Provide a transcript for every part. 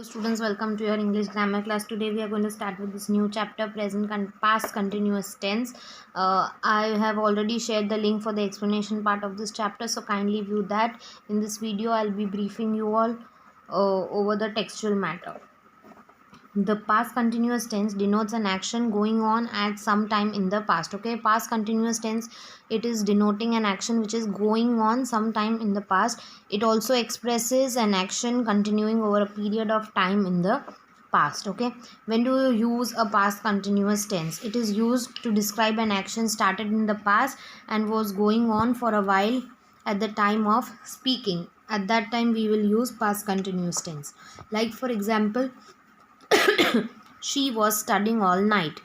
Hello students, welcome to your English grammar class. Today we are going to start with this new chapter, past continuous tense. I have already shared the link for the explanation part of this chapter, so kindly view that. In this video I'll be briefing you all over the textual matter. The past continuous tense denotes an action going on at some time in the past. Okay, past continuous tense, it is denoting an action which is going on sometime in the past. It also expresses an action continuing over a period of time in the past. Okay, when do you use a past continuous tense? It is used to describe an action started in the past and was going on for a while at the time of speaking. At that time we will use past continuous tense. Like for example, she was studying all night.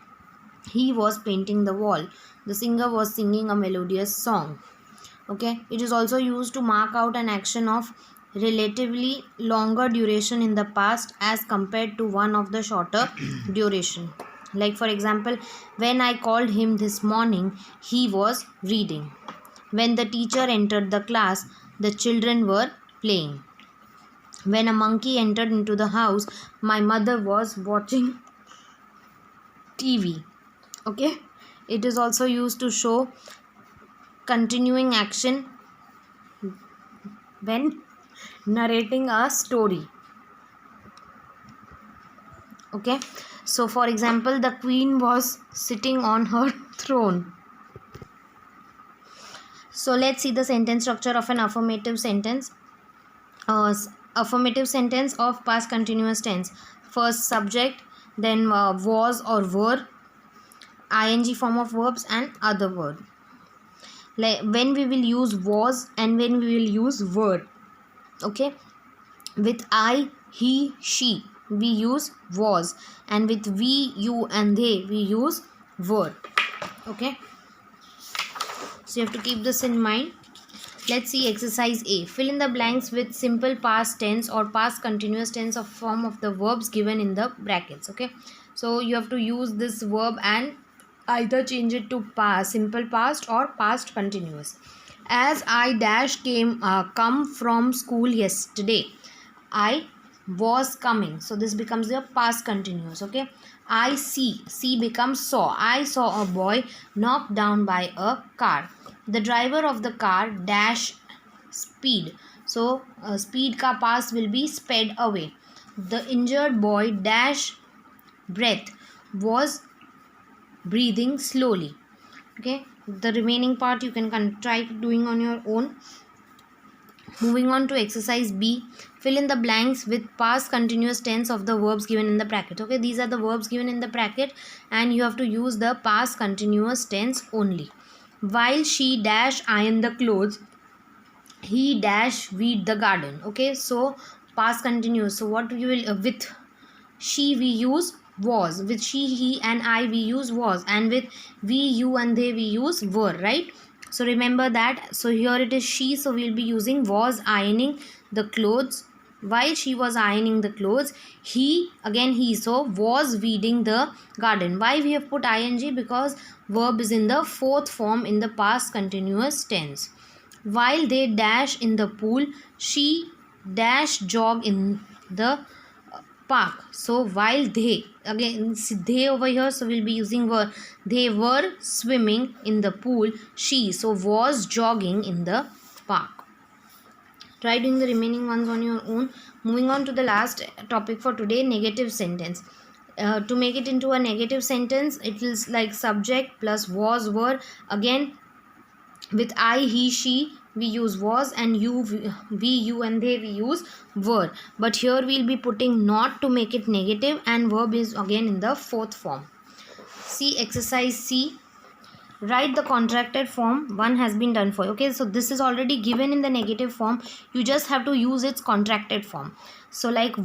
He was painting the wall. The singer was singing a melodious song. Okay, it is also used to mark out an action of relatively longer duration in the past as compared to one of the shorter duration. Like for example, when I called him this morning, he was reading. When the teacher entered the class, the children were playing. When a monkey entered into the house, my mother was watching TV. Okay, it is also used to show continuing action when narrating a story. Okay, so for example, the queen was sitting on her throne. So let's see the sentence structure of an affirmative sentence. Affirmative sentence of past continuous tense. First subject, then was or were, ing form of verbs, and other word. When we will use was and when we will use were. Okay, with I, he, she we use was, and with we, you, and they we use were. Okay, so you have to keep this in mind. Let's see exercise A. Fill in the blanks with simple past tense or past continuous tense of form of the verbs given in the brackets. Okay, so you have to use this verb and either change it to past, simple past, or past continuous. As I dash come from school yesterday, I was coming, so this becomes the past continuous. Okay, I see becomes saw. I saw a boy knocked down by a car. The driver of the car dash speed, so speed ka past will be sped away. The injured boy dash breath, was breathing slowly. Okay, the remaining part you can try doing on your own. Moving on to exercise B. Fill in the blanks with past continuous tense of the verbs given in the bracket. Okay, these are the verbs given in the bracket and you have to use the past continuous tense only. While she dash iron the clothes, he dash weed the garden. Okay, so past continuous. So what we will with she we use was, with she, he, and I we use was, and with we, you, and they we use were, right? So remember that. So here it is she, so we'll be using was ironing the clothes. While she was ironing the clothes, he, again he, so was weeding the garden. Why we have put ing? Because verb is in the fourth form in the past continuous tense. While they dash in the pool, she dash jog in the park. So while they, again they over here, so we'll be using were. They were swimming in the pool, she, so was jogging in the park. Try doing the remaining ones on your own. Moving on to the last topic for today, negative sentence. To make it into a negative sentence, it is like subject plus was, were. Again, with I, he, she we use was, and you, we, you, and they we use were. But here we'll be putting not to make it negative, and verb is again in the fourth form. See exercise C. Write the contracted form. One has been done for. Okay, so this is already given in the negative form. You just have to use its contracted form. So like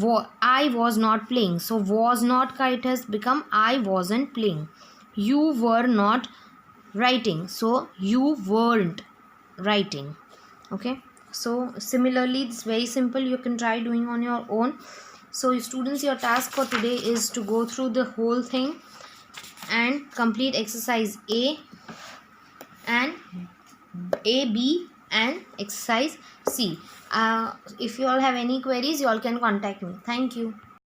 I was not playing, so was not it has become I wasn't playing. You were not writing, so you weren't writing. Okay, so similarly it's very simple, you can try doing on your own. So students, your task for today is to go through the whole thing and complete exercise A and A, B, and exercise C. If you all have any queries, you all can contact me. Thank you.